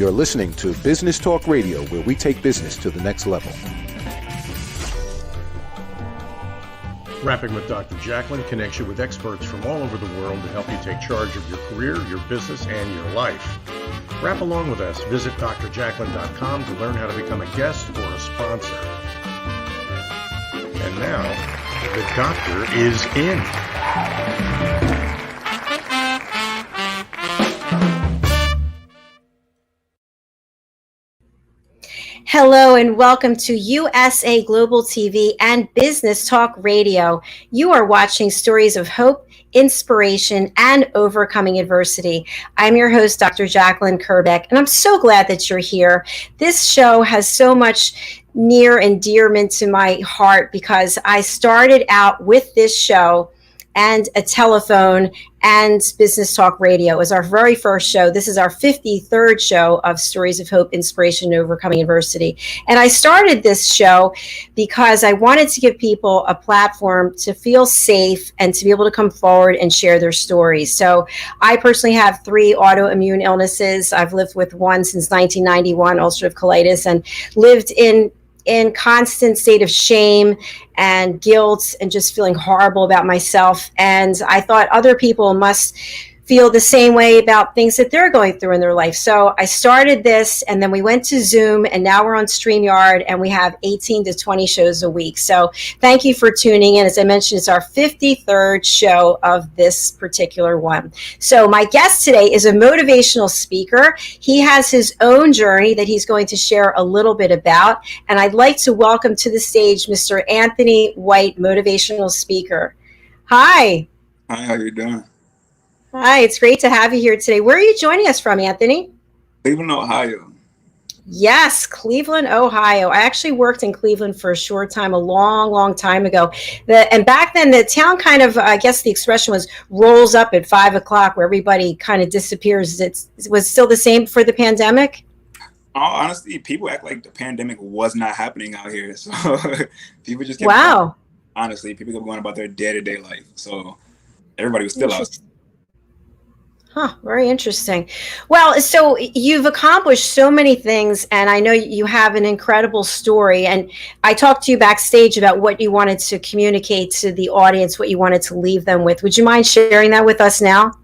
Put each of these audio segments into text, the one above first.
You're listening to Business Talk Radio, where we take business to the next level. Rapping with Dr. Jacalyn connects you with experts from all over the world to help you take charge of your career, your business, and your life. Rap along with us. Visit drjacalyn.com to learn how to become a guest or a sponsor. And now, the doctor is in. Hello and welcome to USA Global TV and Business Talk Radio. You are watching stories of hope, inspiration, and overcoming adversity. I'm your host, Dr. Jacalyn Kerbeck, and I'm so glad that you're here. This show has so much near endearment to my heart because I started out with this show and a telephone and Business Talk Radio as our very first show. This is our 53rd show of Stories of Hope, Inspiration, and Overcoming Adversity. And I started this show because I wanted to give people a platform to feel safe and to be able to come forward and share their stories. So I personally have 3 autoimmune illnesses. I've lived with one since 1991, ulcerative colitis, and lived in constant state of shame and guilt and just feeling horrible about myself. And I thought other people must feel the same way about things that they're going through in their life. So I started this, and then we went to Zoom, and now we're on StreamYard, and we have 18 to 20 shows a week. So thank you for tuning in. As I mentioned, it's our 53rd show of this particular one. So my guest today is a motivational speaker. He has his own journey that he's going to share a little bit about. And I'd like to welcome to the stage Mr. Anthony White, motivational speaker. Hi. Hi, how you doing? Hi, it's great to have you here today. Where are you joining us from, Anthony? Cleveland, Ohio. Yes, Cleveland, Ohio. I actually worked in Cleveland for a short time, a long time ago. And back then, the town kind of, I guess the expression was, rolls up at 5 o'clock where everybody kind of disappears. It was still the same for the pandemic? Honestly, people act like the pandemic was not happening out here. So people just kept wow. Honestly, people kept going about their day-to-day life. So everybody was still out. Huh, very interesting. Well, so you've accomplished so many things, and I know you have an incredible story. And I talked to you backstage about what you wanted to communicate to the audience, what you wanted to leave them with. Would you mind sharing that with us now?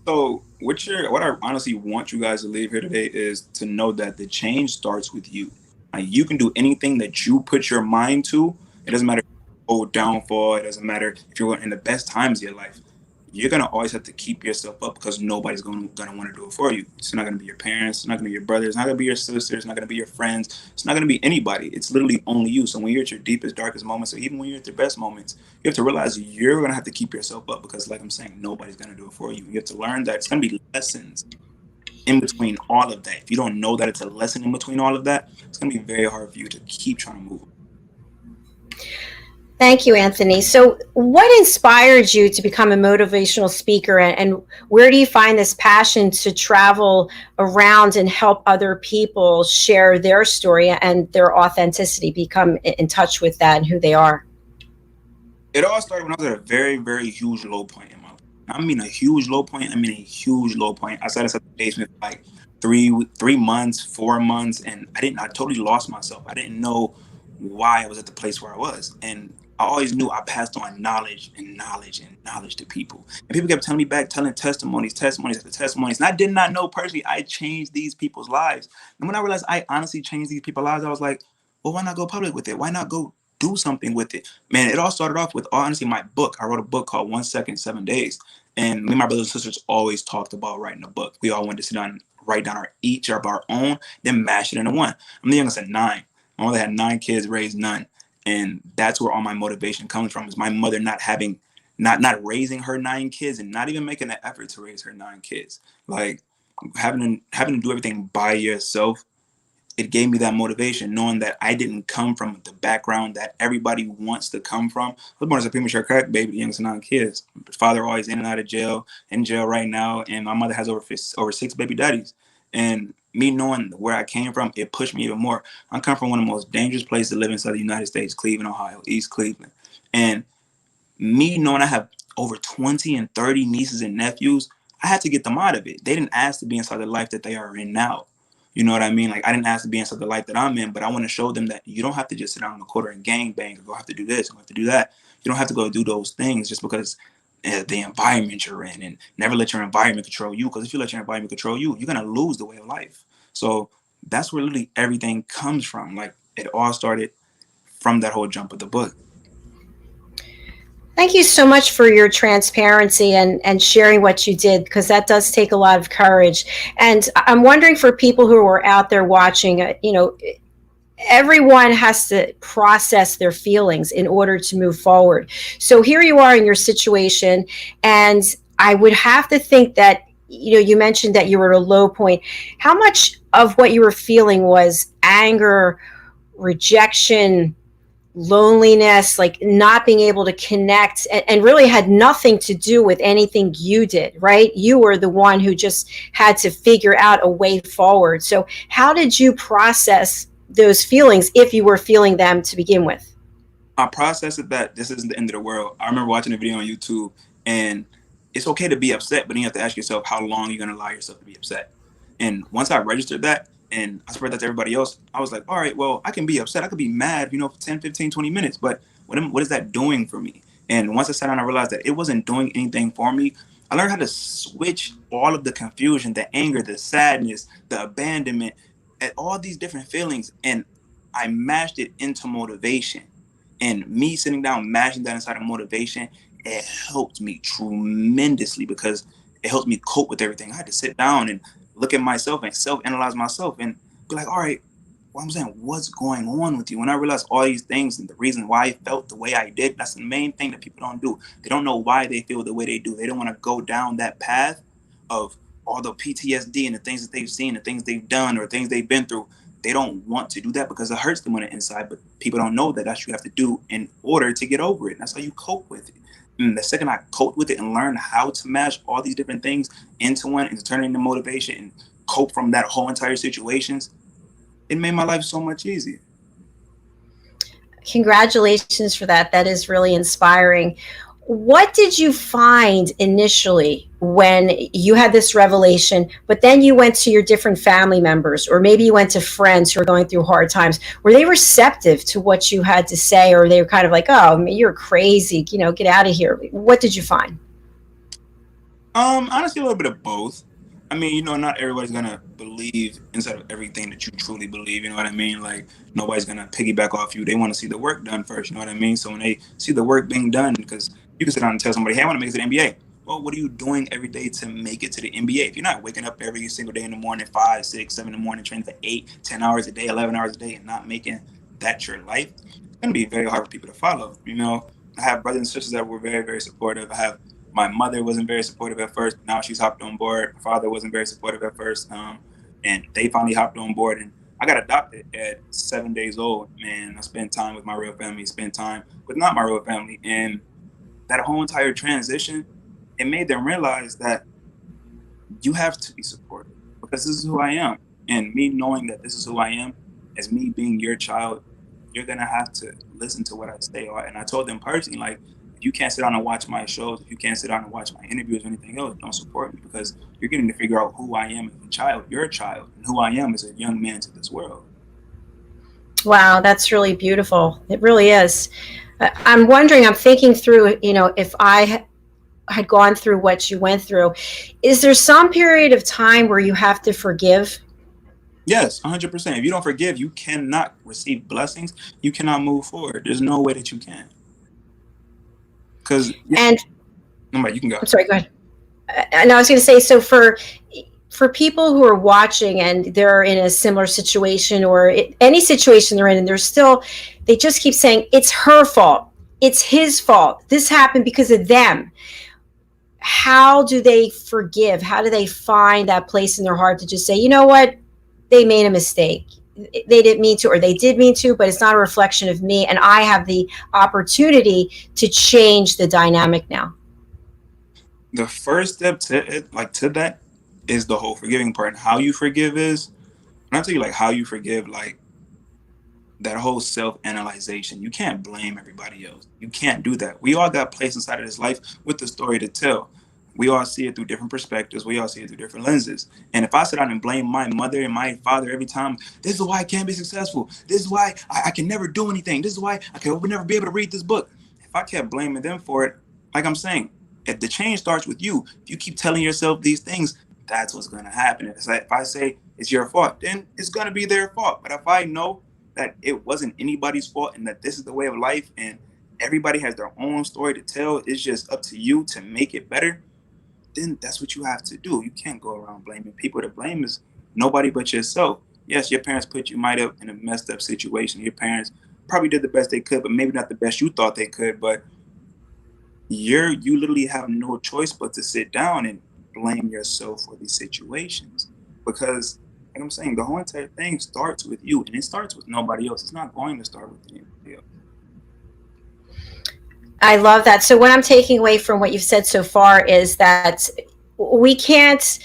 So what I honestly want you guys to leave here today is to know that the change starts with you. You can do anything that you put your mind to. It doesn't matter if you go downfall. It doesn't matter if you're in the best times of your life. You're going to always have to keep yourself up because nobody's going to want to do it for you. It's not going to be your parents. It's not going to be your brothers. It's not going to be your sisters. It's not going to be your friends. It's not going to be anybody. It's literally only you. So when you're at your deepest, darkest moments, or even when you're at your best moments, you have to realize you're going to have to keep yourself up because, like I'm saying, nobody's going to do it for you. You have to learn that it's going to be lessons in between all of that. If you don't know that it's a lesson in between all of that, it's going to be very hard for you to keep trying to move. Thank you, Anthony. So what inspired you to become a motivational speaker, and where do you find this passion to travel around and help other people share their story and their authenticity, become in touch with that and who they are? It all started when I was at a very, very huge low point in my life. I mean a huge low point. I mean a huge low point. I sat in the basement for like 3 months, 4 months, and I totally lost myself. I didn't know why I was at the place where I was. And I always knew I passed on knowledge to people. And people kept telling me back, telling testimonies after testimonies. And I did not know personally I changed these people's lives. And when I realized I honestly changed these people's lives, I was like, well, why not go public with it? Why not go do something with it? Man, it all started off with, honestly, my book. I wrote a book called 1 Second, 7 Days. And me and my brothers and sisters always talked about writing a book. We all went to sit down and write down each of our own, then mash it into one. I'm the youngest of 9. My mother had 9 kids, raised none. And that's where all my motivation comes from, is my mother not raising her 9 kids and not even making an effort to raise her 9 kids. Like having to do everything by yourself, it gave me that motivation, knowing that I didn't come from the background that everybody wants to come from. I was born as a premature crack baby, the youngest of 9 kids. My father always in and out of jail, in jail right now, and my mother has over 6 baby daddies. And me knowing where I came from, it pushed me even more. I come from one of the most dangerous places to live inside the United States, Cleveland, Ohio, East Cleveland. And me knowing I have over 20 and 30 nieces and nephews, I had to get them out of it. They didn't ask to be inside the life that they are in now. You know what I mean? Like, I didn't ask to be inside the life that I'm in, but I want to show them that you don't have to just sit down on the corner and gang bang, or go have to do this, or have to do that. You don't have to go do those things just because the environment you're in, and never let your environment control you. Because if you let your environment control you, you're going to lose the way of life. So that's where literally everything comes from. Like, it all started from that whole jump of the book. Thank you so much for your transparency and sharing what you did, because that does take a lot of courage. And I'm wondering, for people who are out there watching, everyone has to process their feelings in order to move forward. So here you are in your situation, and I would have to think that, you mentioned that you were at a low point. How much of what you were feeling was anger, rejection, loneliness, like not being able to connect, and really had nothing to do with anything you did, right? You were the one who just had to figure out a way forward. So how did you process those feelings, if you were feeling them to begin with? I processed that this isn't the end of the world. I remember watching a video on YouTube, and it's okay to be upset, but then you have to ask yourself how long you're going to allow yourself to be upset. And once I registered that and I spread that to everybody else, I was like, all right, well, I can be upset. I could be mad, for 10, 15, 20 minutes, but what is that doing for me? And once I sat down, I realized that it wasn't doing anything for me. I learned how to switch all of the confusion, the anger, the sadness, the abandonment, and all these different feelings, and I mashed it into motivation. And me sitting down, mashing that inside of motivation, it helped me tremendously, because it helped me cope with everything. I had to sit down and look at myself and self-analyze myself and be like, all right, I'm saying, what's going on with you? When I realized all these things and the reason why I felt the way I did, that's the main thing that people don't do. They don't know why they feel the way they do. They don't want to go down that path of all the PTSD and the things that they've seen, the things they've done, or things they've been through. They don't want to do that because it hurts them on the inside, but people don't know that that's what you have to do in order to get over it. And that's how you cope with it. And the second I coped with it and learned how to mash all these different things into one and to turn it into motivation and cope from that whole entire situations, it made my life so much easier. Congratulations for that. That is really inspiring. What did you find initially when you had this revelation, but then you went to your different family members, or maybe you went to friends who are going through hard times? Were they receptive to what you had to say, or they were kind of like, oh, you're crazy, get out of here? What did you find? Honestly, a little bit of both. I mean, not everybody's gonna believe inside of everything that you truly believe. You know what I mean? Like, nobody's gonna piggyback off you. They want to see the work done first. You know what I mean? So when they see the work being done, because you can sit down and tell somebody, hey, I want to make it to the NBA. Well, what are you doing every day to make it to the NBA? If you're not waking up every single day in the morning, 5, 6, 7 in the morning, training for 8, 10 hours a day, 11 hours a day, and not making that your life, it's gonna be very hard for people to follow. I have brothers and sisters that were very, very supportive. My mother wasn't very supportive at first. Now she's hopped on board. My father wasn't very supportive at first. And they finally hopped on board. And I got adopted at 7 days old. Man, I spent time with my real family, spent time with not my real family. And that whole entire transition, it made them realize that you have to be supportive, because this is who I am. And me knowing that this is who I am, as me being your child, you're going to have to listen to what I say. And I told them personally, like, if you can't sit down and watch my shows, if you can't sit down and watch my interviews or anything else, don't support me, because you're getting to figure out who I am as a child, your child, and who I am as a young man to this world. Wow, that's really beautiful. It really is. I'm wondering, I'm thinking through, if I had gone through what you went through, is there some period of time where you have to forgive? Yes, 100%. If you don't forgive, you cannot receive blessings. You cannot move forward. There's no way that you can. And you can go. I'm sorry, go ahead. And I was going to say, so for people who are watching and they're in a similar situation, or any situation they're in, and they just keep saying, it's her fault, it's his fault, this happened because of them. How do they forgive? How do they find that place in their heart to just say, you know what, they made a mistake. They didn't mean to, or they did mean to, but it's not a reflection of me, and I have the opportunity to change the dynamic now. The first step to that is the whole forgiving part. And how you forgive is, when I tell you like how you forgive, like that whole self-analyzation, you can't blame everybody else. You can't do that. We all got placed inside of this life with the story to tell. we all see it through different perspectives. We all see it through different lenses. And if I sit down and blame my mother and my father every time, this is why I can't be successful. This is why I can never do anything. This is why I would never be able to read this book. If I kept blaming them for it, like I'm saying, if the change starts with you, if you keep telling yourself these things, that's what's going to happen. It's like, if I say it's your fault, then it's going to be their fault. But if I know that it wasn't anybody's fault and that this is the way of life and everybody has their own story to tell, it's just up to you to make it better, then that's what you have to do. You can't go around blaming people. To blame is nobody but yourself. Yes, your parents put you might have in a messed up situation. Your parents probably did the best they could, but maybe not the best you thought they could. But you literally have no choice but to sit down and blame yourself for these situations. Because, like I'm saying, the whole entire thing starts with you, and it starts with nobody else. It's not going to start with anybody else. I love that. So what I'm taking away from what you've said so far is that we can't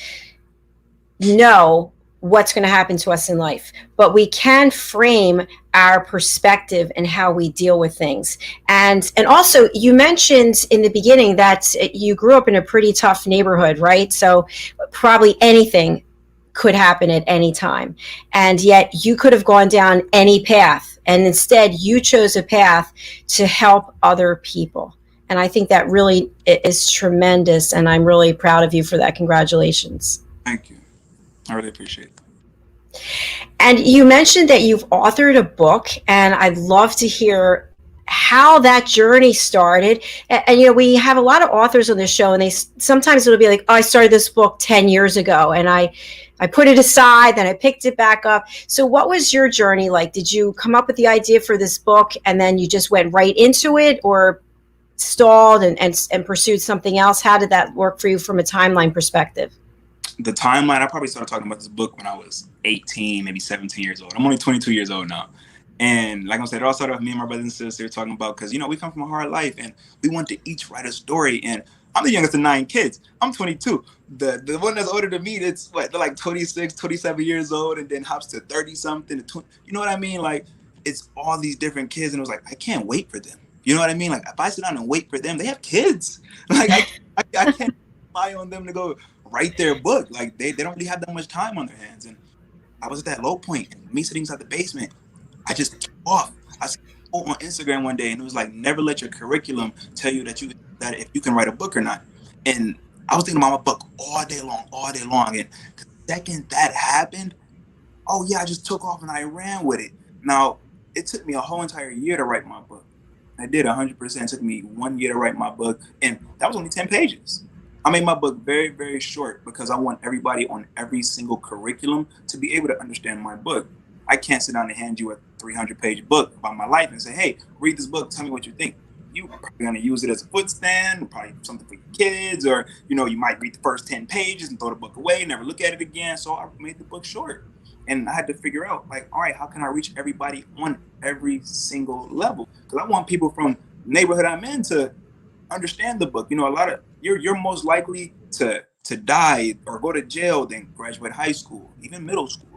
know what's going to happen to us in life, but we can frame our perspective and how we deal with things. And also, you mentioned in the beginning that you grew up in a pretty tough neighborhood, right? So probably anything could happen at any time. And yet you could have gone down any path. And instead, you chose a path to help other people. And I think that really is tremendous. And I'm really proud of you for that. Congratulations. Thank you. I really appreciate it. And you mentioned that you've authored a book, and I'd love to hear how that journey started. And you know, we have a lot of authors on this show, and sometimes it'll be like, oh, I started this book 10 years ago, and I put it aside, then I picked it back up. So what was your journey like? Did you come up with the idea for this book and then you just went right into it, or stalled and pursued something else? How did that work for you from a timeline perspective? The timeline, I probably started talking about this book when I was 18, maybe 17 years old. I'm only 22 years old now. And like I said, it all started with me and my brothers and sisters talking about, because, you know, we come from a hard life and we want to each write a story. And I'm the youngest of 9 kids. I'm 22. The one that's older than me, that's what, they're like 26, 27 years old, and then hops to 30 something. You know what I mean? Like, it's all these different kids. And it was like, I can't wait for them. You know what I mean? Like, if I sit down and wait for them, they have kids. Like, I can't rely on them to go write their book. Like, they don't really have that much time on their hands. And I was at that low point, and me sitting inside the basement, I just took off. I saw on Instagram one day, and it was like, never let your curriculum tell you that if you can write a book or not. And I was thinking about my book all day long. And the second that happened, oh yeah, I just took off and I ran with it. Now, it took me a whole entire year to write my book. I did 100%. It took me 1 year to write my book, and that was only 10 pages. I made my book very, very short because I want everybody on every single curriculum to be able to understand my book. I can't sit down and hand you a 300-page book about my life and say, hey, read this book, tell me what you think. You're probably going to use it as a foot stand, probably something for your kids, or, you know, you might read the first 10 pages and throw the book away, never look at it again. So I made the book short. And I had to figure out, like, all right, how can I reach everybody on every single level? Because I want people from the neighborhood I'm in to understand the book. You know, you're most likely to die or go to jail than graduate high school, even middle school.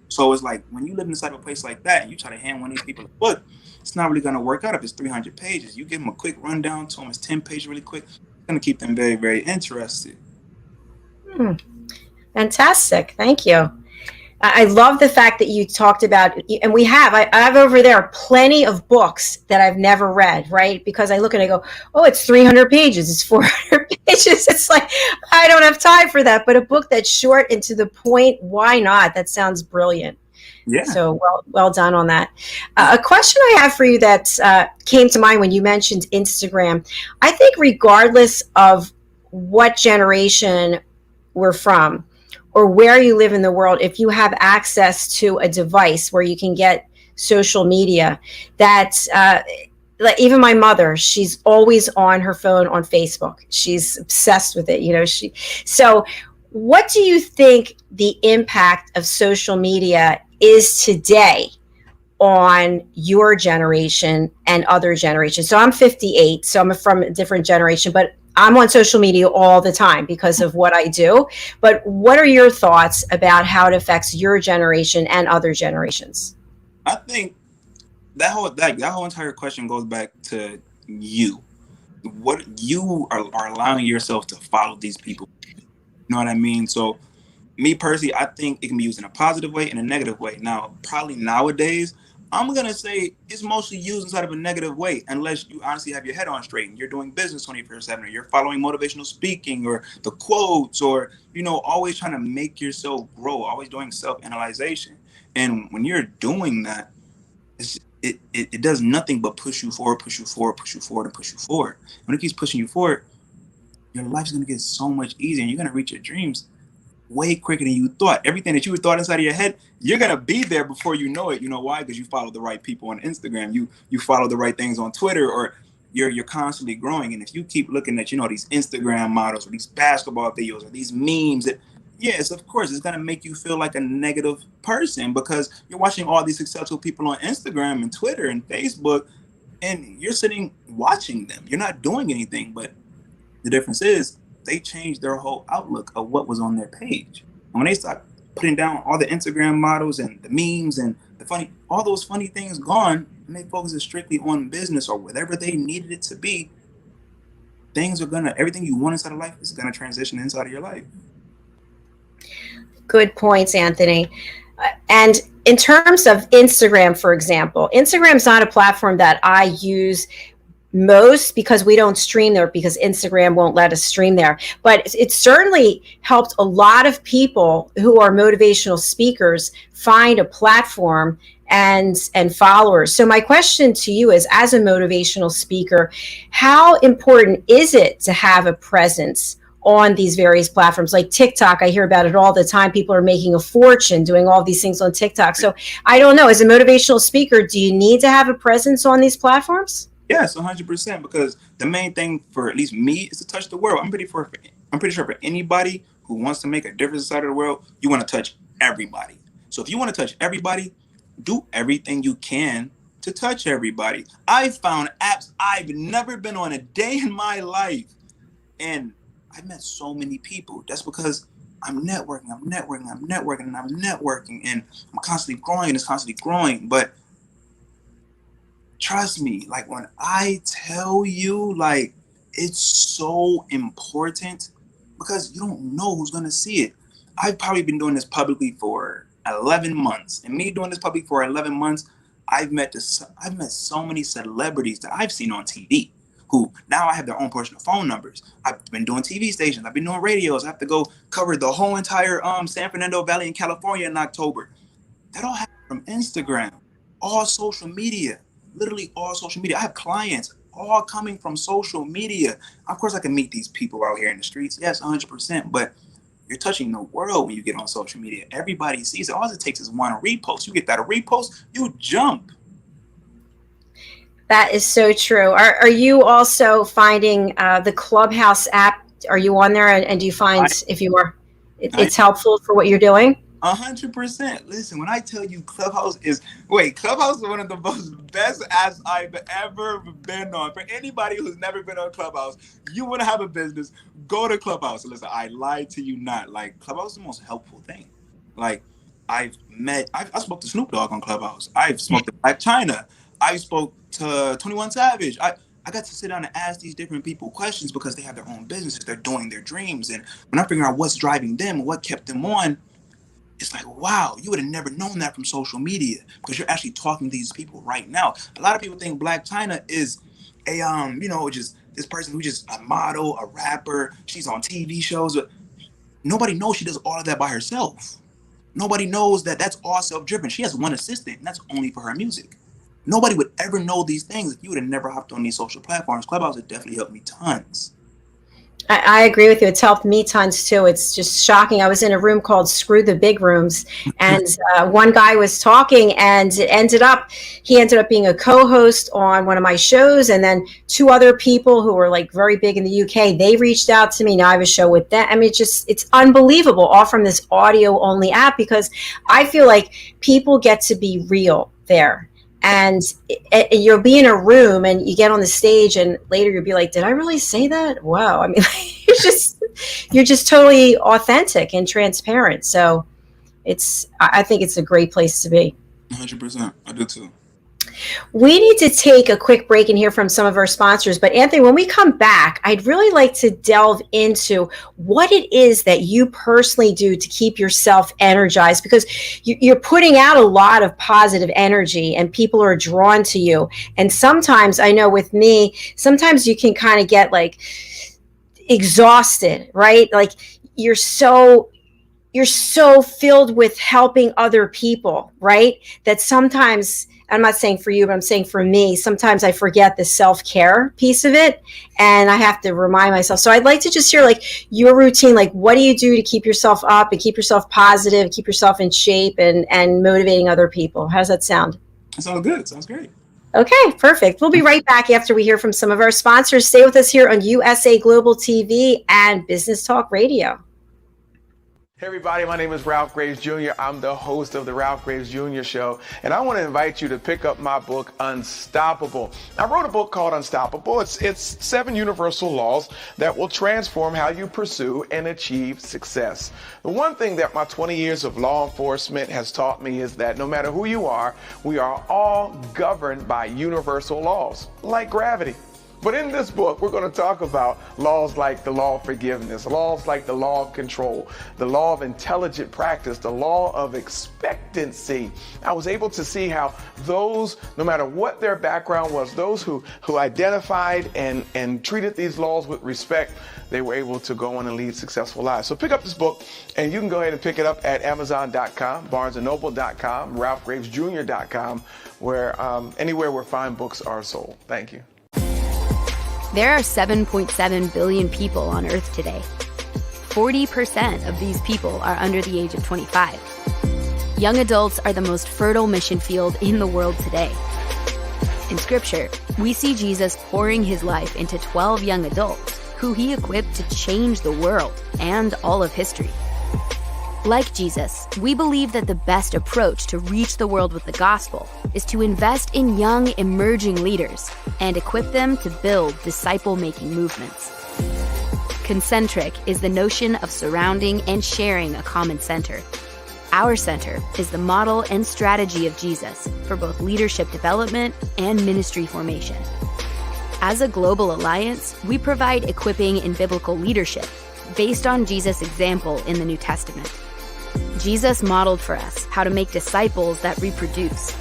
So it's like, when you live inside of a place like that and you try to hand one of these people a book, it's not really going to work out if it's 300 pages. You give them a quick rundown to them, it's 10 pages really quick. It's going to keep them very, very interested. Fantastic. Thank you. I love the fact that you talked about, and I have over there plenty of books that I've never read, right? Because I look and I go, oh, it's 300 pages, it's 400 pages. It's like, I don't have time for that. But a book that's short and to the point, why not? That sounds brilliant. Yeah. So well done on that. A question I have for you that came to mind when you mentioned Instagram. I think regardless of what generation we're from, or where you live in the world, if you have access to a device where you can get social media, that like even my mother, she's always on her phone on Facebook. She's obsessed with it. You know, so what do you think the impact of social media is today on your generation and other generations? So I'm 58, so I'm from a different generation, but I'm on social media all the time because of what I do. But what are your thoughts about how it affects your generation and other generations? I think that whole entire question goes back to you. what you are allowing yourself to follow these people. You know what I mean? So me personally, I think it can be used in a positive way and a negative way. Now, probably nowadays, I'm gonna say it's mostly used inside of a negative way, unless you honestly have your head on straight and you're doing business 24/7, or you're following motivational speaking or the quotes, or always trying to make yourself grow, always doing self-analyzation. And when you're doing that, it does nothing but push you forward, push you forward, push you forward, and push you forward. When it keeps pushing you forward, your life's gonna get so much easier, and you're gonna reach your dreams way quicker than you thought. Everything that you thought inside of your head, you're gonna be there before you know it. You know why? Because you follow the right people on Instagram. You follow the right things on Twitter, or you're constantly growing. And if you keep looking at these Instagram models or these basketball videos or these memes, yes, of course, it's gonna make you feel like a negative person, because you're watching all these successful people on Instagram and Twitter and Facebook, and you're sitting watching them. You're not doing anything. But the difference is, they changed their whole outlook of what was on their page. And when they start putting down all the Instagram models and the memes and all those funny things gone, and they focus strictly on business or whatever they needed it to be, everything you want inside of life is gonna transition inside of your life. Good points, Anthony. And in terms of Instagram, for example, Instagram's not a platform that I use most, because we don't stream there, because Instagram won't let us stream there. But it certainly helped a lot of people who are motivational speakers find a platform and followers. So my question to you is, as a motivational speaker, how important is it to have a presence on these various platforms like TikTok? I hear about it all the time. People are making a fortune doing all these things on TikTok. So I don't know, as a motivational speaker, do you need to have a presence on these platforms? Yes, 100%. Because the main thing for at least me is to touch the world. I'm pretty sure for anybody who wants to make a difference inside of the world, you want to touch everybody. So if you want to touch everybody, do everything you can to touch everybody. I found apps I've never been on a day in my life, and I've met so many people. That's because I'm networking, and I'm constantly growing, and it's constantly growing. But trust me, like when I tell you, like, it's so important, because you don't know who's gonna see it. I've probably been doing this publicly for 11 months, and me doing this publicly for 11 months, I've met so many celebrities that I've seen on TV, who now I have their own personal phone numbers. I've been doing TV stations, I've been doing radios. I have to go cover the whole entire San Fernando Valley in California in October. That all happened from Instagram, all social media. Literally all social media. I have clients all coming from social media. Of course, I can meet these people out here in the streets. Yes, 100%. But you're touching the world when you get on social media. Everybody sees it. All it takes is one repost. You get that repost, you jump. That is so true. Are you also finding the Clubhouse app? Are you on there? And do you find, if you are, it's helpful for what you're doing? 100%. Listen, when I tell you Clubhouse is one of the most best apps I've ever been on. For anybody who's never been on Clubhouse, you want to have a business, go to Clubhouse. Listen, I lied to you not. Like, Clubhouse is the most helpful thing. Like, I spoke to Snoop Dogg on Clubhouse. I've spoke to Black China. I spoke to 21 Savage. I got to sit down and ask these different people questions, because they have their own businesses. They're doing their dreams. And when I figure out what's driving them and what kept them on, it's like, wow, you would have never known that from social media, because you're actually talking to these people right now. A lot of people think Black China is a just this person who's just a model, a rapper. She's on TV shows, but nobody knows she does all of that by herself. Nobody knows that that's all self-driven. She has one assistant, and that's only for her music. Nobody would ever know these things if you would have never hopped on these social platforms. Clubhouse has definitely helped me tons. I agree with you. It's helped me tons too. It's just shocking. I was in a room called Screw the Big Rooms, and one guy was talking, and he ended up being a co-host on one of my shows. And then two other people who were like very big in the UK, they reached out to me. Now I have a show with them. I mean, it's unbelievable, all from this audio only app, because I feel like people get to be real there. And you'll be in a room and you get on the stage, and later you'll be like, did I really say that? Wow. I mean, you're just totally authentic and transparent. So I think it's a great place to be. 100%. I do too. We need to take a quick break and hear from some of our sponsors. But Anthony, when we come back, I'd really like to delve into what it is that you personally do to keep yourself energized, because you're putting out a lot of positive energy and people are drawn to you. And sometimes, I know with me, sometimes you can kind of get like exhausted, right? Like you're so filled with helping other people, right? That sometimes, I'm not saying for you, but I'm saying for me, sometimes I forget the self-care piece of it and I have to remind myself. So I'd like to just hear like your routine, like what do you do to keep yourself up and keep yourself positive, keep yourself in shape and motivating other people? How does that sound? That sounds good. Sounds great. Okay, perfect. We'll be right back after we hear from some of our sponsors. Stay with us here on USA Global TV and Business Talk Radio. Hey everybody, my name is Ralph Graves Jr. I'm the host of the Ralph Graves Jr. Show, and I want to invite you to pick up my book, Unstoppable. I wrote a book called Unstoppable. It's 7 universal laws that will transform how you pursue and achieve success. The one thing that my 20 years of law enforcement has taught me is that no matter who you are, we are all governed by universal laws, like gravity. But in this book, we're going to talk about laws like the law of forgiveness, laws like the law of control, the law of intelligent practice, the law of expectancy. I was able to see how those, no matter what their background was, those who identified and treated these laws with respect, they were able to go on and lead successful lives. So pick up this book, and you can go ahead and pick it up at Amazon.com, BarnesandNoble.com, RalphGravesJr.com, where anywhere where fine books are sold. Thank you. There are 7.7 billion people on Earth today. 40% of these people are under the age of 25. Young adults are the most fertile mission field in the world today. In Scripture, we see Jesus pouring his life into 12 young adults who he equipped to change the world and all of history. Like Jesus, we believe that the best approach to reach the world with the gospel is to invest in young, emerging leaders and equip them to build disciple-making movements. Concentric is the notion of surrounding and sharing a common center. Our center is the model and strategy of Jesus for both leadership development and ministry formation. As a global alliance, we provide equipping in biblical leadership based on Jesus' example in the New Testament. Jesus modeled for us how to make disciples that reproduce.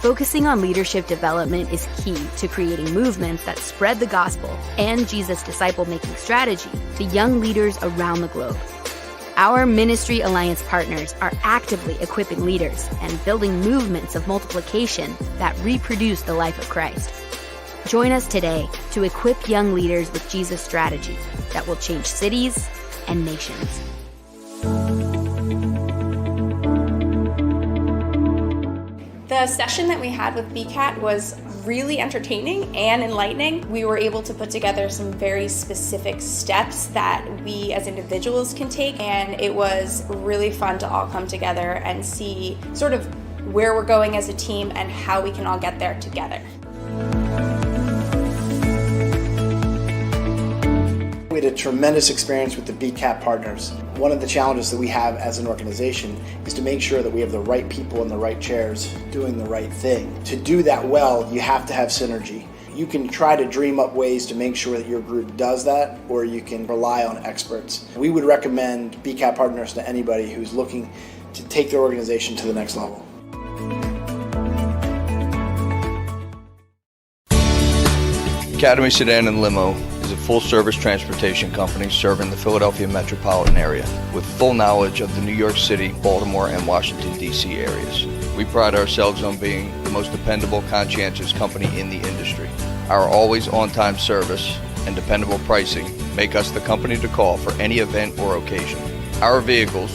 Focusing on leadership development is key to creating movements that spread the gospel and Jesus' disciple-making strategy to young leaders around the globe. Our ministry alliance partners are actively equipping leaders and building movements of multiplication that reproduce the life of Christ. Join us today to equip young leaders with Jesus' strategy that will change cities and nations. The session that we had with BCAT was really entertaining and enlightening. We were able to put together some very specific steps that we as individuals can take, and it was really fun to all come together and see sort of where we're going as a team and how we can all get there together. We had a tremendous experience with the BCAT partners. One of the challenges that we have as an organization is to make sure that we have the right people in the right chairs doing the right thing. To do that well, you have to have synergy. You can try to dream up ways to make sure that your group does that, or you can rely on experts. We would recommend BCAT partners to anybody who's looking to take their organization to the next level. Academy Sedan and Limo is a full-service transportation company serving the Philadelphia metropolitan area with full knowledge of the New York City, Baltimore, and Washington, D.C. areas. We pride ourselves on being the most dependable, conscientious company in the industry. Our always on-time service and dependable pricing make us the company to call for any event or occasion. Our vehicles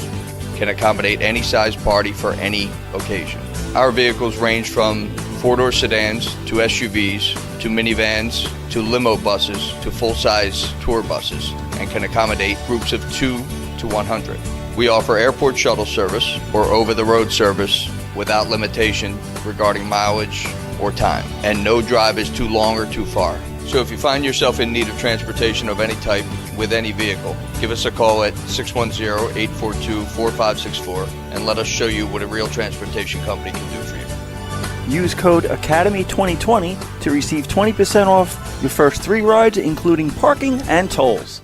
can accommodate any size party for any occasion. Our vehicles range from four-door sedans to SUVs to minivans to limo buses to full-size tour buses and can accommodate groups of 2 to 100. We offer airport shuttle service or over-the-road service without limitation regarding mileage or time, and no drive is too long or too far. So if you find yourself in need of transportation of any type with any vehicle, give us a call at 610-842-4564 and let us show you what a real transportation company can do for you. Use code ACADEMY2020 to receive 20% off your first 3 rides, including parking and tolls.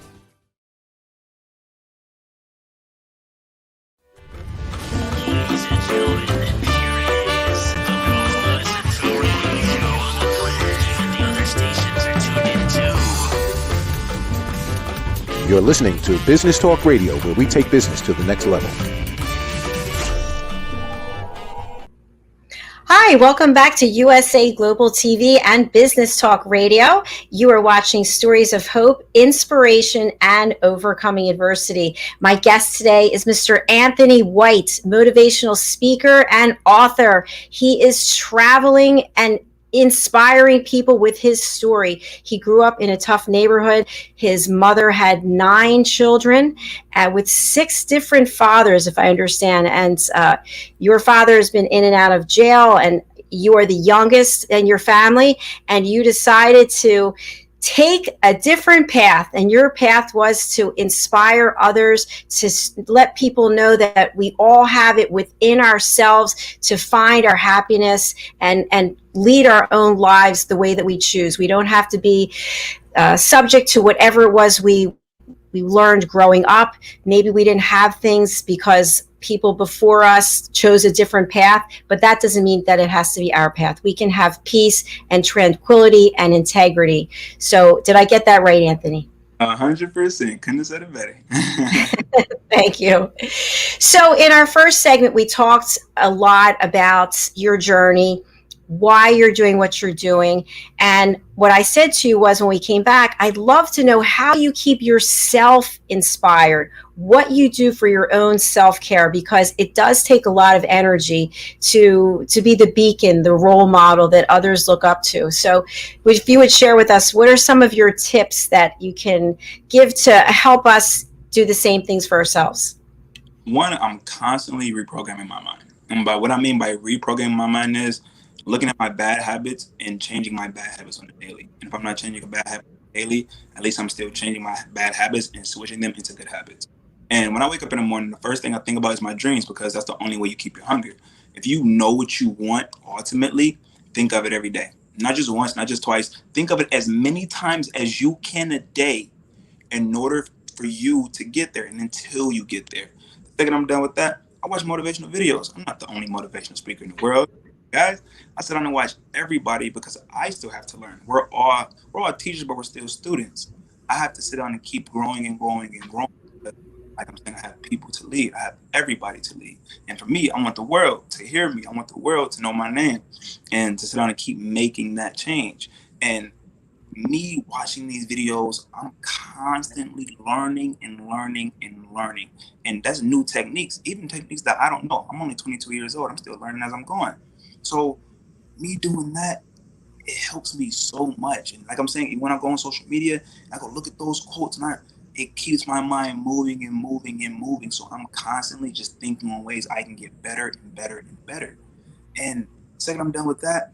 You're listening to Business Talk Radio, where we take business to the next level. Hi, welcome back to USA Global TV and Business Talk Radio. You are watching stories of hope, inspiration, and overcoming adversity. My guest today is Mr. Anthony White, motivational speaker and author. He is traveling and inspiring people with his story. He grew up in a tough neighborhood. His mother had 9 children with 6 different fathers, if I understand. And your father has been in and out of jail, and you are the youngest in your family, and you decided to take a different path, and your path was to inspire others, to let people know that we all have it within ourselves to find our happiness and lead our own lives the way that we choose. We don't have to be subject to whatever it was we learned growing up. Maybe we didn't have things because people before us chose a different path, but that doesn't mean that it has to be our path. We can have peace and tranquility and integrity. So did I get that right, Anthony? 100%. Couldn't have said it better. Thank you. So in our first segment, we talked a lot about your journey, why you're doing what you're doing. And what I said to you was, when we came back, I'd love to know how you keep yourself inspired, what you do for your own self-care, because it does take a lot of energy to be the beacon, the role model that others look up to. So if you would share with us, what are some of your tips that you can give to help us do the same things for ourselves? One, I'm constantly reprogramming my mind. And by what I mean by reprogramming my mind is looking at my bad habits and changing my bad habits on the daily. And if I'm not changing a bad habit daily, at least I'm still changing my bad habits and switching them into good habits. And when I wake up in the morning, the first thing I think about is my dreams, because that's the only way you keep your hunger. If you know what you want, ultimately, think of it every day. Not just once, not just twice. Think of it as many times as you can a day in order for you to get there and until you get there. The second I'm done with that, I watch motivational videos. I'm not the only motivational speaker in the world. Guys, I sit down and watch everybody because I still have to learn. We're all teachers, but we're still students. I have to sit down and keep growing and growing and growing. Like I'm saying, I have people to lead. I have everybody to lead. And for me, I want the world to hear me. I want the world to know my name and to sit down and keep making that change. And me watching these videos, I'm constantly learning and learning and learning. And that's new techniques, even techniques that I don't know. I'm only 22 years old. I'm still learning as I'm going. So me doing that, it helps me so much. And like I'm saying, when I go on social media, I go look at those quotes, and it keeps my mind moving and moving and moving. So I'm constantly just thinking on ways I can get better and better and better. And second I'm done with that,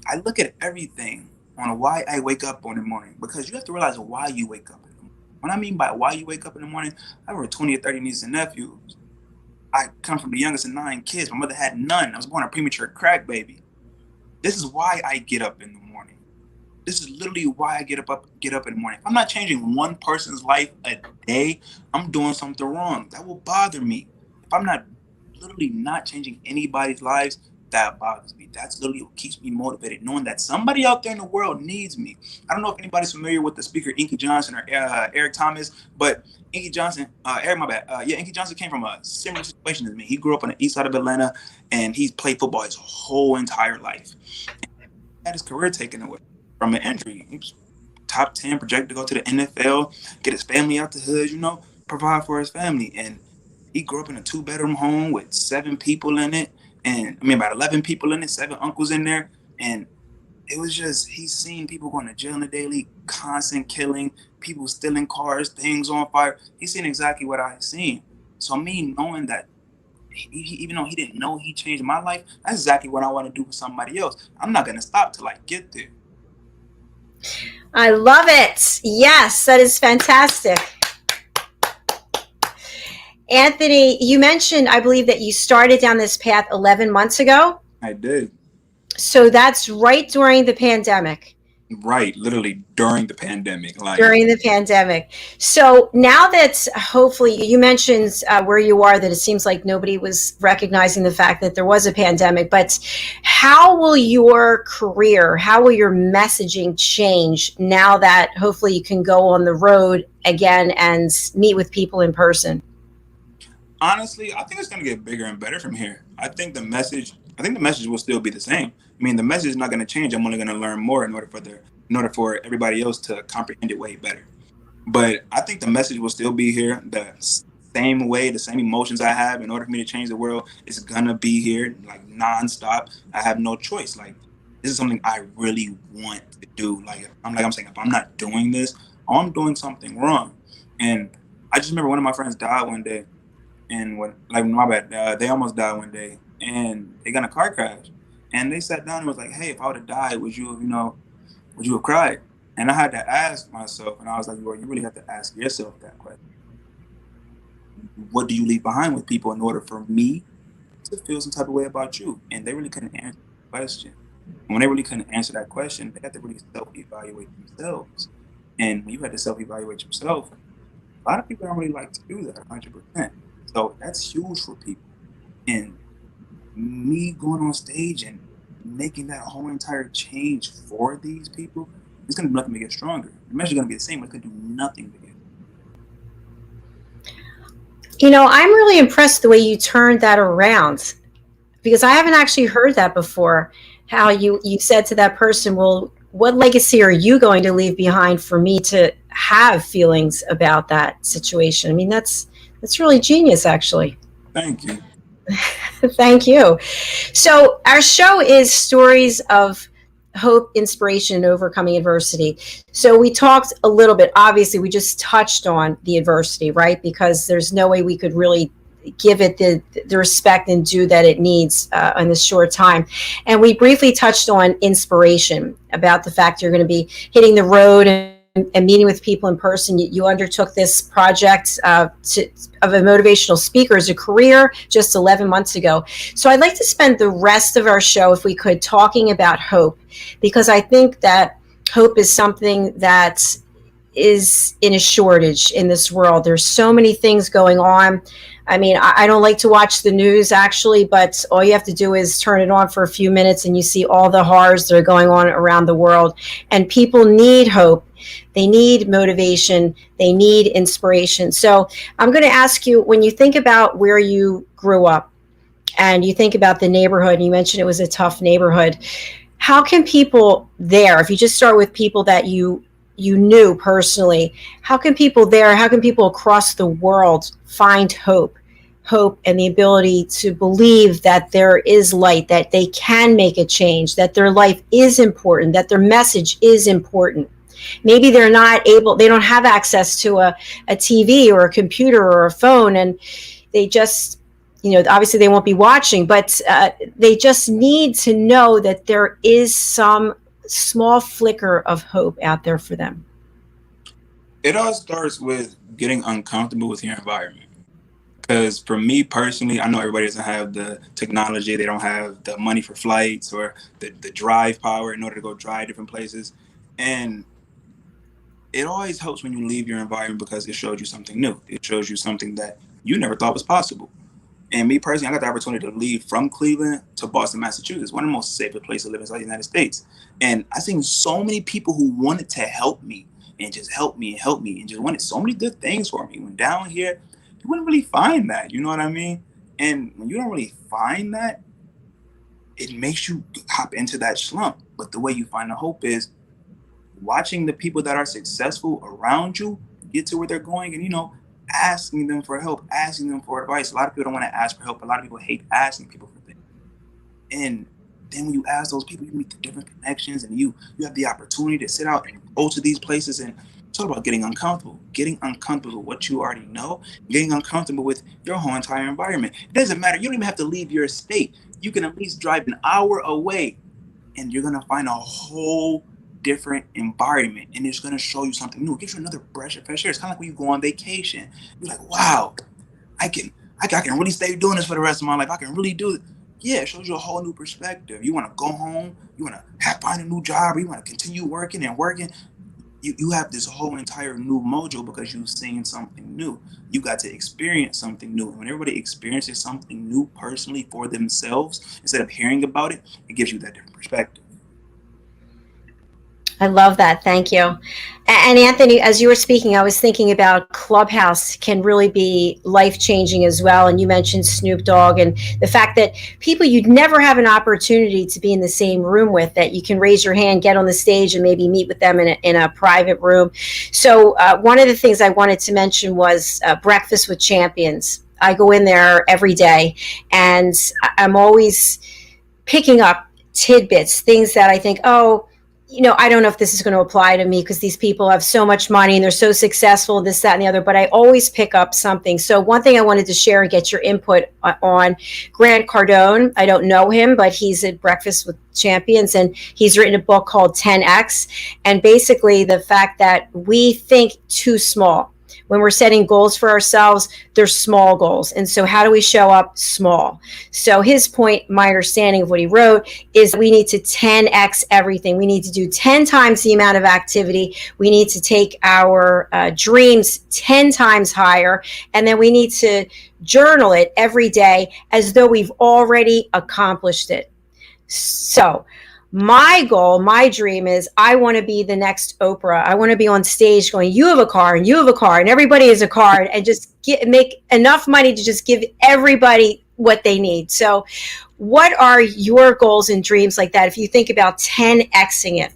I look at everything on why I wake up in the morning, because you have to realize why you wake up in the morning. What I mean by why you wake up in the morning, I have over 20 or 30 nieces and nephews. I come from the youngest of 9 kids. My mother had none. I was born a premature crack baby. This is why I get up in the morning. This is literally why I get up in the morning. If I'm not changing one person's life a day, I'm doing something wrong. That will bother me. If I'm not literally not changing anybody's lives, that bothers me. That's literally what keeps me motivated, knowing that somebody out there in the world needs me. I don't know if anybody's familiar with the speaker Inky Johnson or Eric Thomas, but Inky Johnson, Inky Johnson came from a similar situation as me. He grew up on the east side of Atlanta, and he's played football his whole entire life. And he had his career taken away from an injury. He was top 10, projected to go to the NFL, get his family out the hood, provide for his family. And he grew up in a 2-bedroom home with 7 people in it. And about 11 people in it, 7 uncles in there. And it was just, he's seen people going to jail on the daily, constant killing, people stealing cars, things on fire. He's seen exactly what I've seen. So me knowing that, even though he didn't know he changed my life, that's exactly what I want to do for somebody else. I'm not going to stop till I get there. I love it. Yes, that is fantastic. Anthony, you mentioned, I believe, that you started down this path 11 months ago. I did. So that's right during the pandemic. Right, literally during the pandemic. Like, During the pandemic. So now that hopefully you mentioned where you are, that it seems like nobody was recognizing the fact that there was a pandemic, but how will your career, how will your messaging change now that hopefully you can go on the road again and meet with people in person? honestly, I think it's gonna get bigger and better from here. I think the message will still be the same. I mean, the message is not gonna change. I'm only gonna learn more in order for everybody else to comprehend it way better. But I think the message will still be here. Same way, the same emotions I have in order for me to change the world is gonna be here, like nonstop. I have no choice. Like, this is something I really want to do. I'm saying, if I'm not doing this, I'm doing something wrong. And I just remember one of my friends died one day, and my bad, they almost died one day, and they got in a car crash, and they sat down and was like, "Hey, if I would have died, would you have cried?" And I had to ask myself, and I was like, "Well, you really have to ask yourself that question. What do you leave behind with people in order for me to feel some type of way about you?" And they really couldn't answer the question. And when they really couldn't answer that question, they had to really self-evaluate themselves. And when you had to self-evaluate yourself, a lot of people don't really like to do that 100%. So that's huge for people. And me going on stage and making that whole entire change for these people, it's going to do nothing to get stronger. The message is going to be the same, but it's going to do nothing to get. I'm really impressed the way you turned that around, because I haven't actually heard that before. How you said to that person, well, what legacy are you going to leave behind for me to have feelings about that situation? I mean, that's really genius, actually. Thank you. Thank you. So our show is stories of hope, inspiration, and overcoming adversity. So we talked a little bit, obviously we just touched on the adversity, right? Because there's no way we could really give it the respect and due that it needs in this short time. And we briefly touched on inspiration, about the fact you're going to be hitting the road and meeting with people in person. You undertook this project of a motivational speaker as a career just 11 months ago. So I'd like to spend the rest of our show, if we could, talking about hope, because I think that hope is something that is in a shortage in this world. There's so many things going on. I mean, I don't like to watch the news, actually, but all you have to do is turn it on for a few minutes and you see all the horrors that are going on around the world. And people need hope. They need motivation. They need inspiration. So I'm going to ask you, when you think about where you grew up and you think about the neighborhood, and you mentioned it was a tough neighborhood, how can people there, if you just start with people that you knew personally, how can people across the world find hope and the ability to believe that there is light, that they can make a change, that their life is important, that their message is important? Maybe they don't have access to a TV or a computer or a phone, and they just, obviously they won't be watching, but they just need to know that there is some small flicker of hope out there for them. It all starts with getting uncomfortable with your environment. Because for me personally, I know everybody doesn't have the technology, they don't have the money for flights or the drive power in order to go drive different places. And it always helps when you leave your environment, because it shows you something new. It shows you something that you never thought was possible. And me personally, I got the opportunity to leave from Cleveland to Boston, Massachusetts, one of the most safest places to live inside the United States. And I've seen so many people who wanted to help me and just help me and just wanted so many good things for me. When down here, you wouldn't really find that, you know what I mean? And when you don't really find that, it makes you hop into that slump. But the way you find the hope is watching the people that are successful around you get to where they're going, and asking them for help, asking them for advice. A lot of people don't want to ask for help. A lot of people hate asking people for things. And then when you ask those people, you meet the different connections, and you have the opportunity to sit out and go to these places and talk about getting uncomfortable with what you already know, getting uncomfortable with your whole entire environment. It doesn't matter. You don't even have to leave your state. You can at least drive an hour away, and you're going to find a whole different environment, and it's going to show you something new. It gives you another breath of fresh air. It's kind of like when you go on vacation. You're like, wow, I can really stay doing this for the rest of my life. I can really do it. Yeah, it shows you a whole new perspective. You want to go home, you want to find a new job, or you want to continue working and working. You have this whole entire new mojo because you've seen something new. You got to experience something new. And when everybody experiences something new personally for themselves, instead of hearing about it, it gives you that different perspective. I love that. Thank you. And Anthony, as you were speaking, I was thinking about Clubhouse can really be life-changing as well. And you mentioned Snoop Dogg and the fact that people you'd never have an opportunity to be in the same room with, that you can raise your hand, get on the stage, and maybe meet with them in a private room. So one of the things I wanted to mention was Breakfast with Champions. I go in there every day, and I'm always picking up tidbits, things that I think, oh, I don't know if this is going to apply to me because these people have so much money and they're so successful, this, that, and the other, but I always pick up something. So one thing I wanted to share and get your input on Grant Cardone. I don't know him, but he's at Breakfast with Champions, and he's written a book called 10X. And basically the fact that we think too small. When we're setting goals for ourselves, they're small goals. And so how do we show up small? So his point, my understanding of what he wrote, is we need to 10X everything. We need to do 10 times the amount of activity. We need to take our dreams 10 times higher. And then we need to journal it every day as though we've already accomplished it. So my goal, my dream is I want to be the next Oprah. I want to be on stage going, you have a car and you have a car and everybody has a car, and just make enough money to just give everybody what they need. So what are your goals and dreams like that if you think about 10Xing it?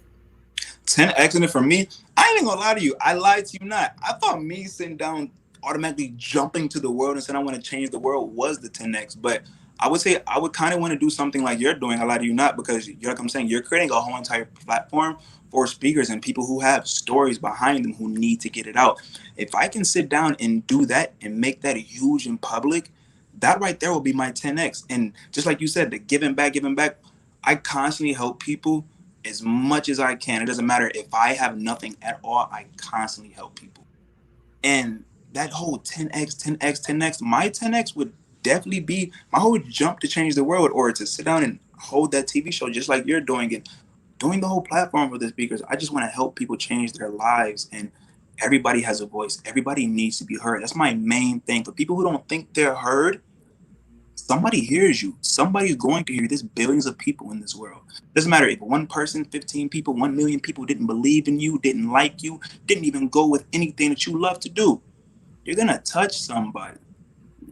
10Xing it for me, I ain't gonna lie to you. I lied to you not. I thought me sitting down automatically jumping to the world and saying I want to change the world was the 10X. But I would say I would kind of want to do something like you're doing. I lie to you not, because like I'm saying, you're creating a whole entire platform for speakers and people who have stories behind them who need to get it out. If I can sit down and do that and make that huge in public, that right there will be my 10X. And just like you said, the giving back, I constantly help people as much as I can. It doesn't matter if I have nothing at all, I constantly help people. And that whole 10X, my 10X would definitely be my whole jump to change the world, or to sit down and hold that TV show just like you're doing it, doing the whole platform for the speakers. I just want to help people change their lives, and everybody has a voice. Everybody needs to be heard. That's my main thing. For people who don't think they're heard, somebody hears you. Somebody's going to hear you. There's billions of people in this world. Doesn't matter if one person, 15 people, 1 million people didn't believe in you, didn't like you, didn't even go with anything that you love to do. You're going to touch somebody.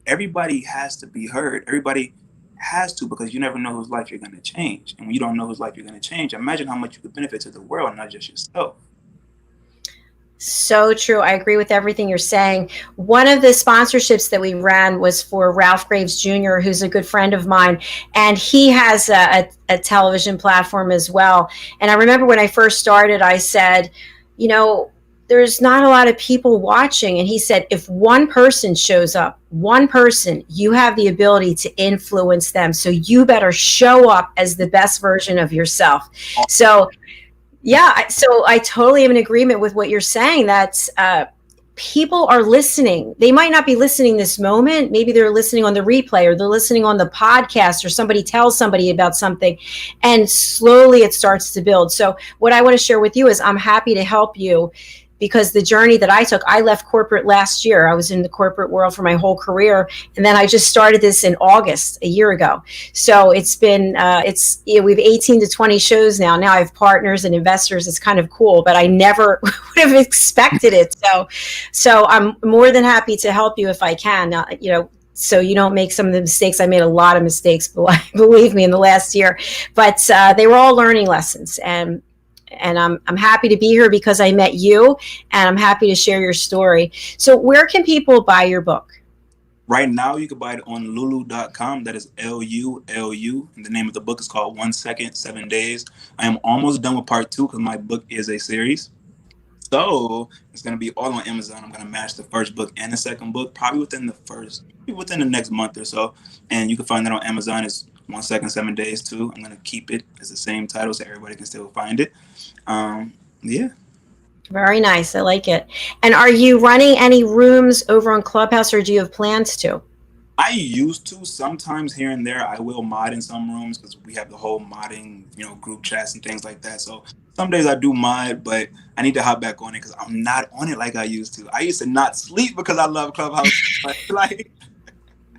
Everybody has to be heard. Everybody has to, because you never know whose life you're going to change. And when you don't know whose life you're going to change, imagine how much you could benefit to the world, not just yourself. So true. I agree with everything you're saying. One of the sponsorships that we ran was for Ralph Graves Jr., who's a good friend of mine, and he has a television platform as well. And I remember when I first started, I said, there's not a lot of people watching. And he said, if one person shows up, one person, you have the ability to influence them. So you better show up as the best version of yourself. So, yeah, so I totally am in agreement with what you're saying. That's people are listening. They might not be listening this moment. Maybe they're listening on the replay, or they're listening on the podcast, or somebody tells somebody about something, and slowly it starts to build. So what I want to share with you is I'm happy to help you, because the journey that I took, I left corporate last year. I was in the corporate world for my whole career. And then I just started this in August, a year ago. So it's been, we have 18 to 20 shows now. Now I have partners and investors. It's kind of cool, but I never would have expected it. So I'm more than happy to help you if I can, so you don't make some of the mistakes. I made a lot of mistakes, believe me, in the last year, but they were all learning lessons. And I'm happy to be here because I met you, and I'm happy to share your story. So where can people buy your book? Right now, you can buy it on lulu.com. That is LULU. And the name of the book is called 1 Second, 7 Days. I am almost done with part 2 because my book is a series. So it's going to be all on Amazon. I'm going to match the first book and the second book, probably within the next month or so. And you can find that on Amazon. It's 1 Second, 7 Days too. I'm going to keep it as the same title so everybody can still find it. Yeah. Very nice. I like it. And are you running any rooms over on Clubhouse, or do you have plans to? I used to. Sometimes here and there I will mod in some rooms because we have the whole modding, group chats and things like that. So some days I do mod, but I need to hop back on it because I'm not on it like I used to. I used to not sleep because I love Clubhouse. But like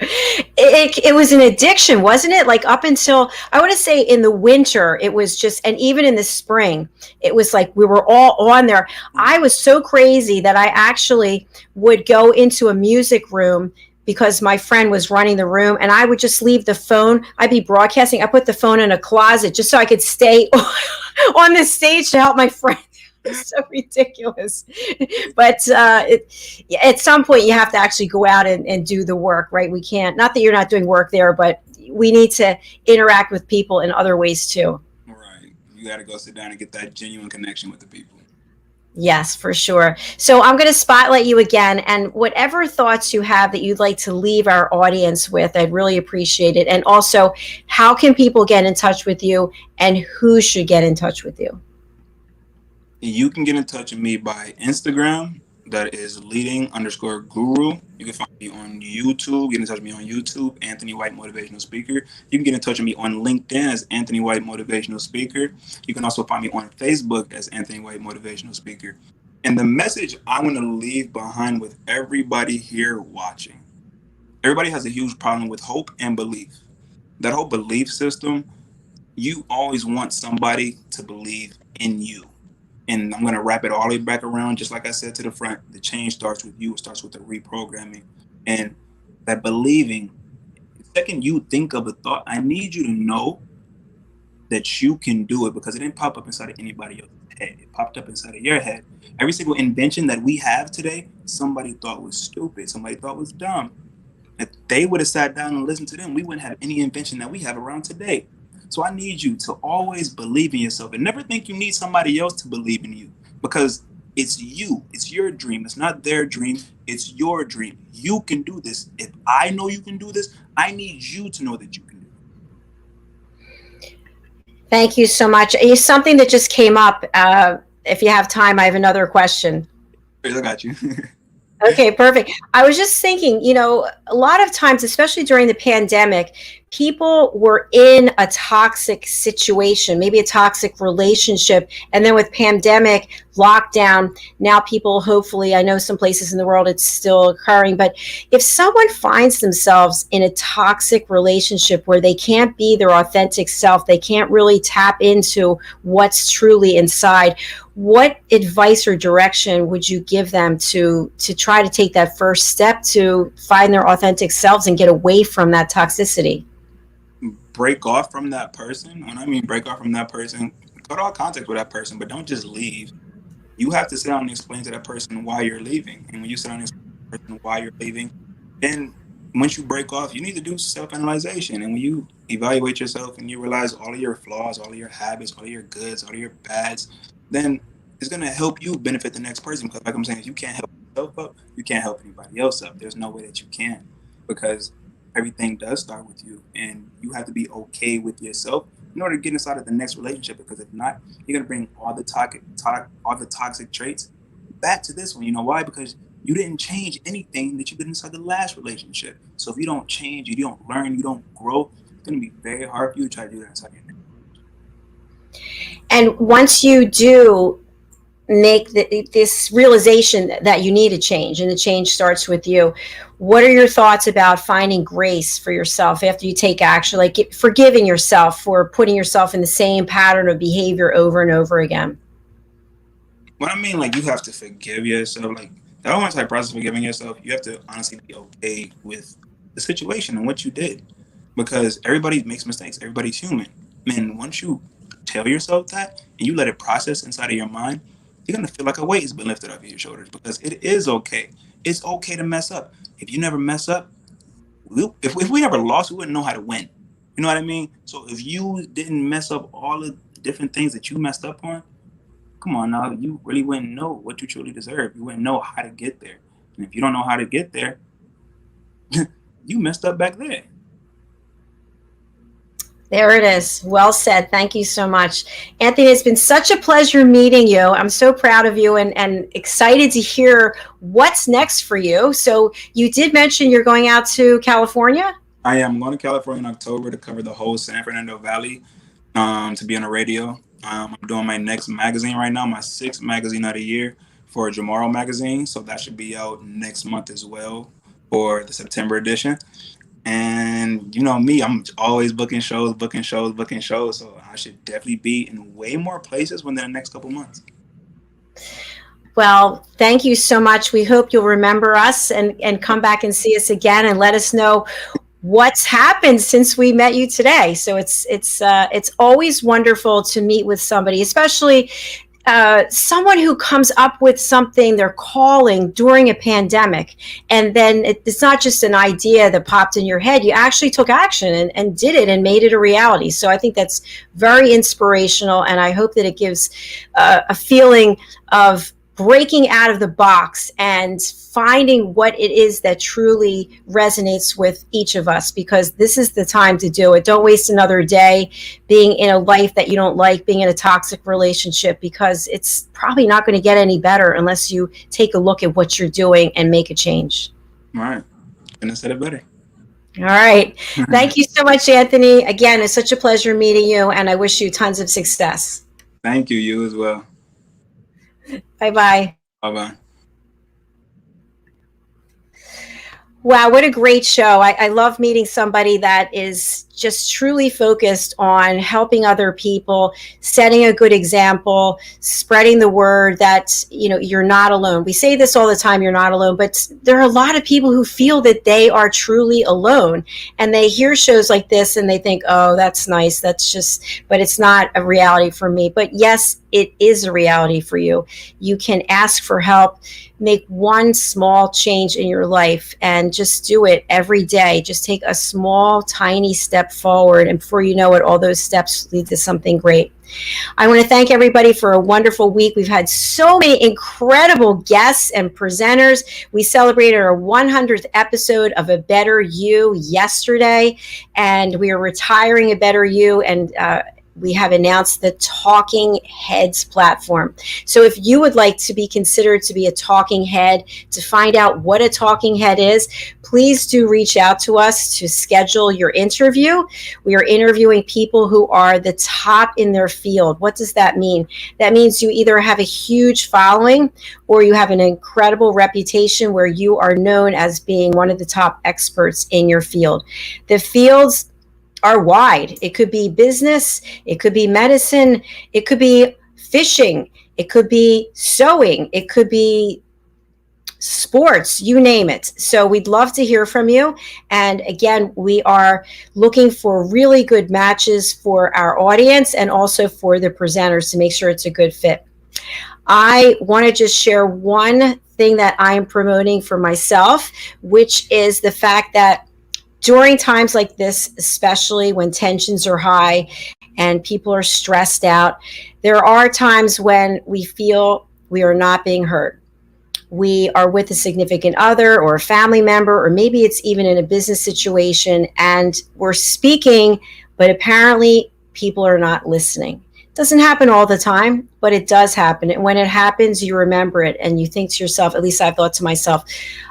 it was an addiction, wasn't it? Like up until, I want to say, in the winter, it was just, and even in the spring, it was like we were all on there. I was so crazy that I actually would go into a music room because my friend was running the room, and I would just leave the phone. I'd be broadcasting. I put the phone in a closet just so I could stay on the stage to help my friend. It's so ridiculous. But at some point you have to actually go out and do the work, right? We can't, not that you're not doing work there, but we need to interact with people in other ways too. Right. You got to go sit down and get that genuine connection with the people. Yes, for sure. So I'm going to spotlight you again, and whatever thoughts you have that you'd like to leave our audience with, I'd really appreciate it. And also, how can people get in touch with you, and who should get in touch with you? You can get in touch with me by Instagram. That is leading_guru. You can find me on YouTube. Get in touch with me on YouTube, Anthony White Motivational Speaker. You can get in touch with me on LinkedIn as Anthony White Motivational Speaker. You can also find me on Facebook as Anthony White Motivational Speaker. And the message I want to leave behind with everybody here watching. Everybody has a huge problem with hope and belief. That whole belief system, you always want somebody to believe in you. And I'm going to wrap it all the way back around, just like I said to the front. The change starts with you. It starts with the reprogramming. And that believing, the second you think of a thought, I need you to know that you can do it, because it didn't pop up inside of anybody else's head. It popped up inside of your head. Every single invention that we have today, somebody thought was stupid. Somebody thought was dumb. If they would have sat down and listened to them, we wouldn't have any invention that we have around today. So I need you to always believe in yourself and never think you need somebody else to believe in you, because it's you. It's your dream. It's not their dream. It's your dream. You can do this. If I know you can do this, I need you to know that you can do it. Thank you so much. It's something that just came up. If you have time, I have another question. I got you. Okay, perfect. I was just thinking, a lot of times, especially during the pandemic, people were in a toxic situation, maybe a toxic relationship. And then with pandemic, lockdown, now people, hopefully, I know some places in the world it's still occurring, but if someone finds themselves in a toxic relationship where they can't be their authentic self, they can't really tap into what's truly inside, what advice or direction would you give them to try to take that first step to find their authentic selves and get away from that toxicity? Break off from that person. When I mean break off from that person, cut all contact with that person, but don't just leave. You have to sit down and explain to that person why you're leaving. And when you sit down and explain to that person why you're leaving, then once you break off, you need to do self-analyzation. And when you evaluate yourself and you realize all of your flaws, all of your habits, all of your goods, all of your bads, then it's going to help you benefit the next person. Because like I'm saying, if you can't help yourself up, you can't help anybody else up. There's no way that you can, because everything does start with you, and you have to be okay with yourself in order to get inside of the next relationship. Because if not, you're going to bring all the toxic traits back to this one. You know why? Because you didn't change anything that you did inside the last relationship. So if you don't change, you don't learn, you don't grow, it's going to be very hard for you to try to do that inside your next. And once you do make this realization that you need a change, and the change starts with you, what are your thoughts about finding grace for yourself after you take action, like forgiving yourself for putting yourself in the same pattern of behavior over and over again? What I mean, like, you have to forgive yourself. Like, the whole entire process of forgiving yourself, you have to honestly be okay with the situation and what you did, because everybody makes mistakes. Everybody's human. And once you tell yourself that and you let it process inside of your mind, you're going to feel like a weight has been lifted off your shoulders, because it is okay. It's okay to mess up. If you never mess up, if we never lost, we wouldn't know how to win. You know what I mean? So if you didn't mess up all the different things that you messed up on, come on now, you really wouldn't know what you truly deserve. You wouldn't know how to get there. And if you don't know how to get there, you messed up back there. There it is. Well said. Thank you so much. Anthony, it's been such a pleasure meeting you. I'm so proud of you and excited to hear what's next for you. So you did mention you're going out to California? I am going to California in October to cover the whole San Fernando Valley, to be on the radio. I'm doing my next magazine right now, my 6th magazine of the year for Jamaro magazine. So that should be out next month as well for the September edition. And you know me, I'm always booking shows. So I should definitely be in way more places within the next couple months. Well, thank you so much. We hope you'll remember us and come back and see us again and let us know what's happened since we met you today. So it's always wonderful to meet with somebody, especially someone who comes up with something they're calling during a pandemic. And then it's not just an idea that popped in your head. You actually took action and did it and made it a reality. So I think that's very inspirational. And I hope that it gives a feeling of breaking out of the box and finding what it is that truly resonates with each of us, because this is the time to do it. Don't waste another day being in a life that you don't like, being in a toxic relationship, because it's probably not going to get any better unless you take a look at what you're doing and make a change. All right. Couldn't have said it better. All right. Thank you so much, Anthony. Again, it's such a pleasure meeting you, and I wish you tons of success. Thank you. You as well. Bye-bye. Bye-bye. Wow, what a great show. I love meeting somebody that is just truly focused on helping other people, setting a good example, spreading the word that, you know, you're not alone. We say this all the time, you're not alone, but there are a lot of people who feel that they are truly alone, and they hear shows like this and they think, oh, that's nice. That's just, but it's not a reality for me. But yes, it is a reality for you. You can ask for help, make one small change in your life, and just do it every day. Just take a small, tiny step forward, and before you know it, all those steps lead to something great. I want to thank everybody for a wonderful week. We've had so many incredible guests and presenters. We celebrated our 100th episode of A Better You yesterday, and we are retiring A Better You, and we have announced the Talking Heads platform. So if you would like to be considered to be a talking head, to find out what a talking head is, please do reach out to us to schedule your interview. We are interviewing people who are the top in their field. What does that mean? That means you either have a huge following or you have an incredible reputation where you are known as being one of the top experts in your field. The fields are wide. It could be business, it could be medicine, it could be fishing, it could be sewing, it could be sports, you name it. So we'd love to hear from you. And again, we are looking for really good matches for our audience and also for the presenters to make sure it's a good fit. I want to just share one thing that I am promoting for myself, which is the fact that during times like this, especially when tensions are high and people are stressed out, there are times when we feel we are not being heard. We are with a significant other or a family member, or maybe it's even in a business situation, and we're speaking, but apparently people are not listening. It doesn't happen all the time, but it does happen. And when it happens, you remember it and you think to yourself, at least I thought to myself,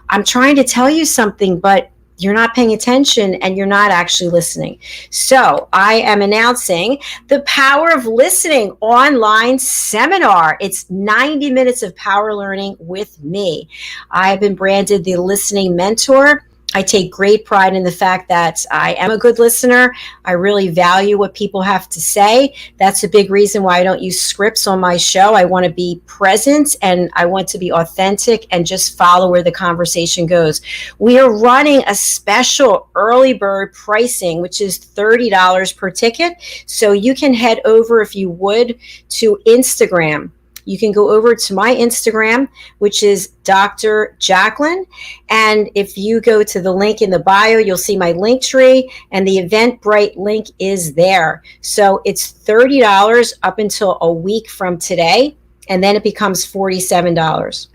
I'm trying to tell you something, but you're not paying attention and you're not actually listening. So I am announcing the Power of Listening online seminar. It's 90 minutes of power learning with me. I have been branded the listening mentor. I take great pride in the fact that I am a good listener. I really value what people have to say. That's a big reason why I don't use scripts on my show. I want to be present and I want to be authentic and just follow where the conversation goes. We are running a special early bird pricing, which is $30 per ticket. So you can head over, if you would, to Instagram. You can go over to my Instagram, which is Dr. Jacalyn. And if you go to the link in the bio, you'll see my link tree and the Eventbrite link is there. So it's $30 up until a week from today, and then it becomes $47.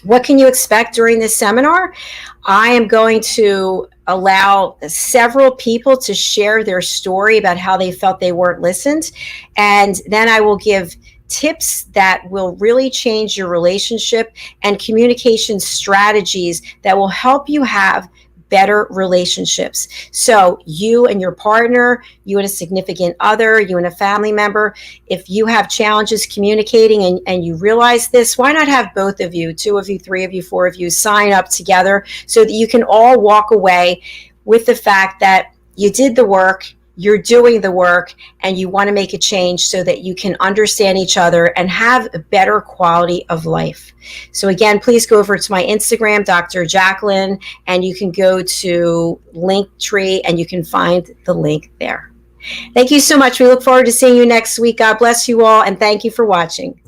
What can you expect during this seminar? I am going to allow several people to share their story about how they felt they weren't listened. And then I will give tips that will really change your relationship and communication strategies that will help you have better relationships. So you and your partner, you and a significant other, you and a family member, if you have challenges communicating and you realize this, why not have both of you, 2 of you, 3 of you, 4 of you sign up together so that you can all walk away with the fact that you did the work, you're doing the work, and you want to make a change so that you can understand each other and have a better quality of life. So again, please go over to my Instagram, Dr. Jacalyn, and you can go to Linktree and you can find the link there. Thank you so much. We look forward to seeing you next week. God bless you all, and thank you for watching.